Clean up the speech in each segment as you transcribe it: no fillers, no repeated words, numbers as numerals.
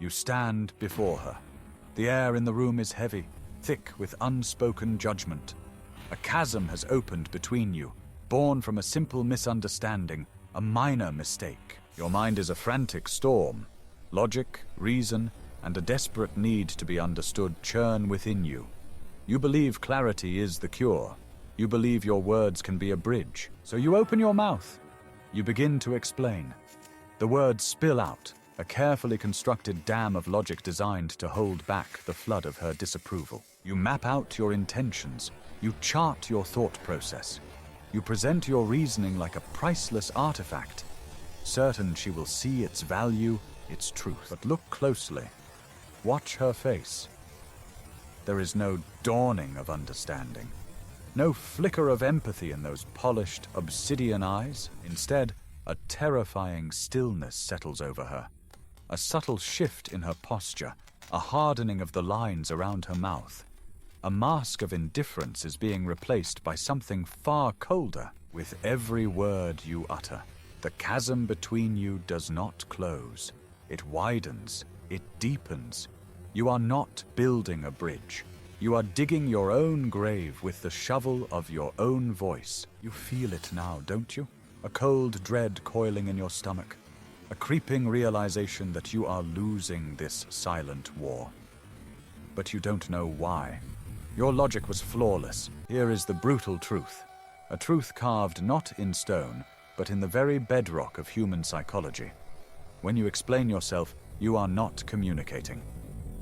You stand before her. The air in the room is heavy, thick with unspoken judgment. A chasm has opened between you, born from a simple misunderstanding, a minor mistake. Your mind is a frantic storm. Logic, reason, and a desperate need to be understood churn within you. You believe clarity is the cure. You believe your words can be a bridge. So you open your mouth. You begin to explain. The words spill out, a carefully constructed dam of logic designed to hold back the flood of her disapproval. You map out your intentions. You chart your thought process. You present your reasoning like a priceless artifact, certain she will see its value, its truth. But look closely. Watch her face. There is no dawning of understanding. No flicker of empathy in those polished, obsidian eyes. Instead, a terrifying stillness settles over her. A subtle shift in her posture, a hardening of the lines around her mouth. A mask of indifference is being replaced by something far colder. With every word you utter, the chasm between you does not close. It widens, it deepens. You are not building a bridge. You are digging your own grave with the shovel of your own voice. You feel it now, don't you? A cold dread coiling in your stomach. A creeping realization that you are losing this silent war. But you don't know why. Your logic was flawless. Here is the brutal truth. A truth carved not in stone, but in the very bedrock of human psychology. When you explain yourself, you are not communicating.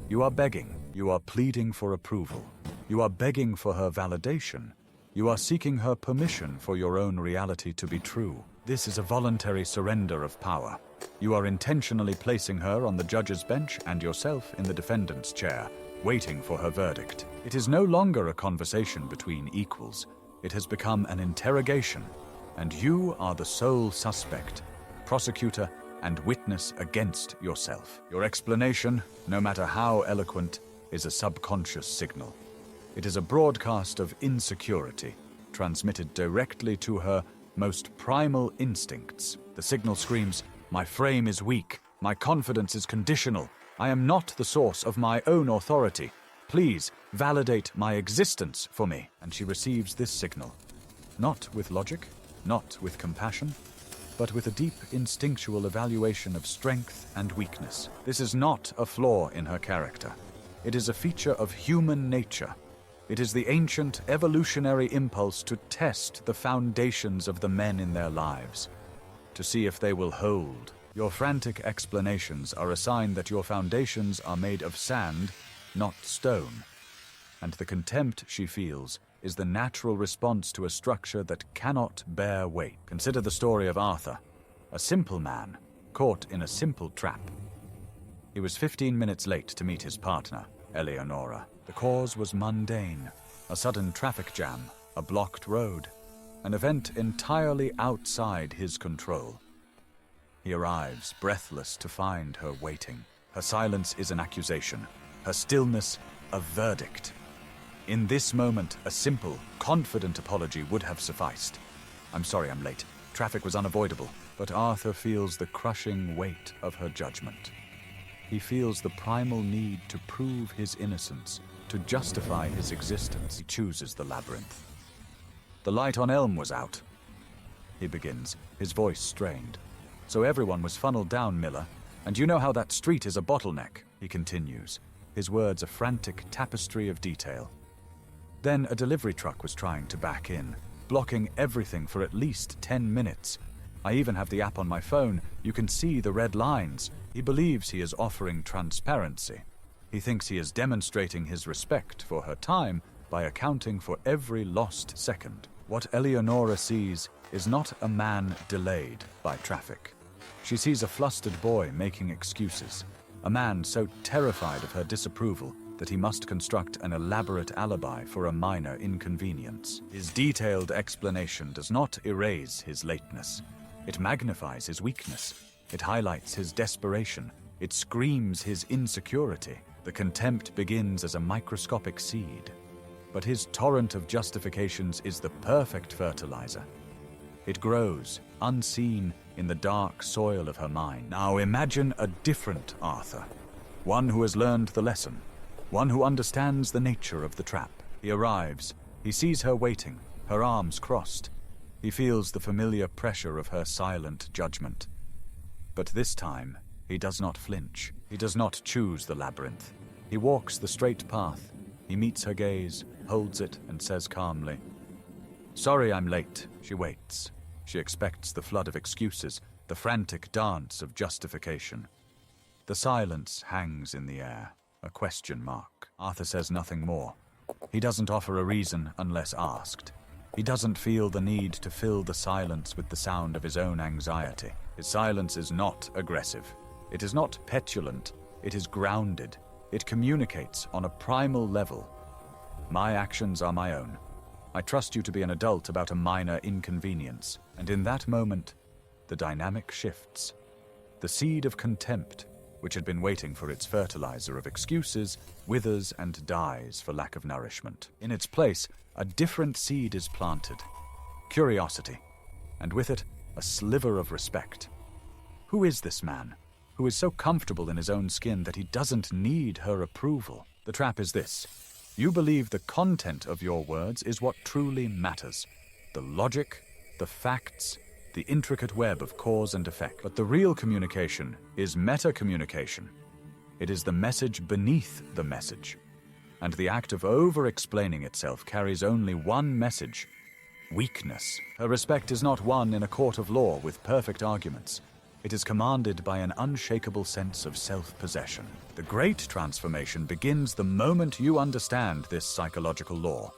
You are begging. You are pleading for approval. You are begging for her validation. You are seeking her permission for your own reality to be true. This is a voluntary surrender of power. You are intentionally placing her on the judge's bench and yourself in the defendant's chair, waiting for her verdict. It is no longer a conversation between equals. It has become an interrogation, and you are the sole suspect, prosecutor, and witness against yourself. Your explanation, no matter how eloquent, is a subconscious signal. It is a broadcast of insecurity, transmitted directly to her most primal instincts. The signal screams, "My frame is weak. My confidence is conditional. I am not the source of my own authority. Please validate my existence for me." And she receives this signal, not with logic, not with compassion, but with a deep instinctual evaluation of strength and weakness. This is not a flaw in her character. It is a feature of human nature. It is the ancient evolutionary impulse to test the foundations of the men in their lives, to see if they will hold. Your frantic explanations are a sign that your foundations are made of sand, not stone. And the contempt she feels is the natural response to a structure that cannot bear weight. Consider the story of Arthur, a simple man caught in a simple trap. He was 15 minutes late to meet his partner, Eleonora. The cause was mundane, a sudden traffic jam, a blocked road, an event entirely outside his control. He arrives, breathless, to find her waiting. Her silence is an accusation, her stillness a verdict. In this moment, a simple, confident apology would have sufficed. "I'm sorry I'm late. Traffic was unavoidable." But Arthur feels the crushing weight of her judgment. He feels the primal need to prove his innocence, to justify his existence. He chooses the labyrinth. "The light on Elm was out," he begins, his voice strained. "So everyone was funneled down, Miller. And you know how that street is a bottleneck," he continues, his words a frantic tapestry of detail. "Then a delivery truck was trying to back in, blocking everything for at least 10 minutes. I even have the app on my phone. You can see the red lines." He believes he is offering transparency. He thinks he is demonstrating his respect for her time by accounting for every lost second. What Eleonora sees is not a man delayed by traffic. She sees a flustered boy making excuses, a man so terrified of her disapproval that he must construct an elaborate alibi for a minor inconvenience. His detailed explanation does not erase his lateness. It magnifies his weakness. It highlights his desperation. It screams his insecurity. The contempt begins as a microscopic seed, but his torrent of justifications is the perfect fertilizer. It grows, unseen, in the dark soil of her mind. Now imagine a different Arthur. one who has learned the lesson, one who understands the nature of the trap. He arrives. He sees her waiting, her arms crossed. He feels the familiar pressure of her silent judgment. But this time, he does not flinch. He does not choose the labyrinth. He walks the straight path. He meets her gaze, holds it, and says calmly, "Sorry I'm late." She waits. She expects the flood of excuses, the frantic dance of justification. The silence hangs in the air, a question mark. Arthur says nothing more. He doesn't offer a reason unless asked. He doesn't feel the need to fill the silence with the sound of his own anxiety. His silence is not aggressive. It is not petulant. It is grounded. It communicates on a primal level. My actions are my own. I trust you to be an adult about a minor inconvenience. And in that moment, the dynamic shifts. The seed of contempt, which had been waiting for its fertilizer of excuses, withers and dies for lack of nourishment. In its place, a different seed is planted. Curiosity, and with it, a sliver of respect. Who is this man, who is so comfortable in his own skin that he doesn't need her approval? The trap is this. You believe the content of your words is what truly matters. The logic, the facts, the intricate web of cause and effect. But the real communication is meta-communication. It is the message beneath the message. And the act of over-explaining itself carries only one message: weakness. Her respect is not won in a court of law with perfect arguments. It is commanded by an unshakable sense of self-possession. The great transformation begins the moment you understand this psychological law.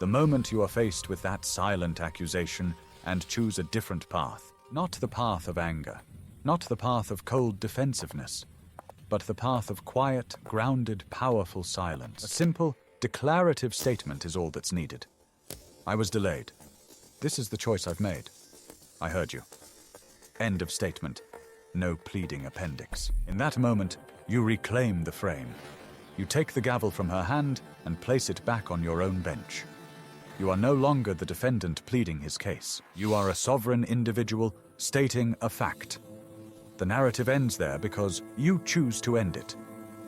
The moment you are faced with that silent accusation and choose a different path. Not the path of anger, not the path of cold defensiveness, but the path of quiet, grounded, powerful silence. A simple, declarative statement is all that's needed. I was delayed. This is the choice I've made. I heard you. End of statement. No pleading appendix. In that moment, you reclaim the frame. You take the gavel from her hand and place it back on your own bench. You are no longer the defendant pleading his case. You are a sovereign individual stating a fact. The narrative ends there because you choose to end it.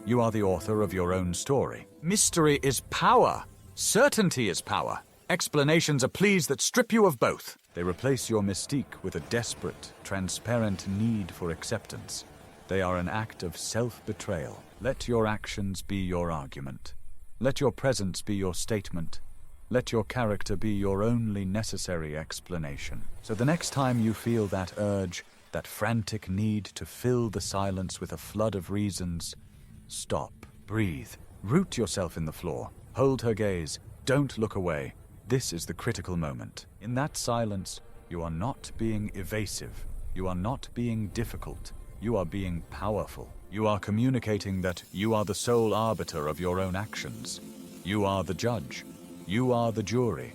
You are the author of your own story. Mystery is power. Certainty is power. Explanations are pleas that strip you of both. They replace your mystique with a desperate, transparent need for acceptance. They are an act of self-betrayal. Let your actions be your argument. Let your presence be your statement. Let your character be your only necessary explanation. So the next time you feel that urge, that frantic need to fill the silence with a flood of reasons, stop, breathe, root yourself in the floor, hold her gaze, don't look away. This is the critical moment. In that silence, you are not being evasive. You are not being difficult. You are being powerful. You are communicating that you are the sole arbiter of your own actions. You are the judge. You are the jury.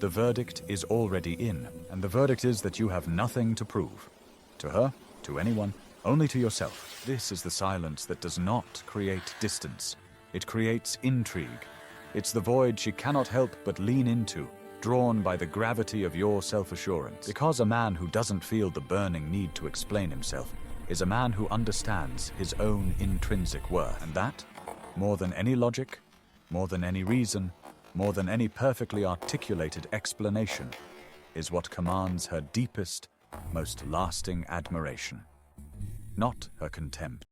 The verdict is already in, and the verdict is that you have nothing to prove. To her, to anyone, only to yourself. This is the silence that does not create distance. It creates intrigue. It's the void she cannot help but lean into, drawn by the gravity of your self-assurance. Because a man who doesn't feel the burning need to explain himself is a man who understands his own intrinsic worth. And that, more than any logic, more than any reason, more than any perfectly articulated explanation, is what commands her deepest, most lasting admiration. Not her contempt.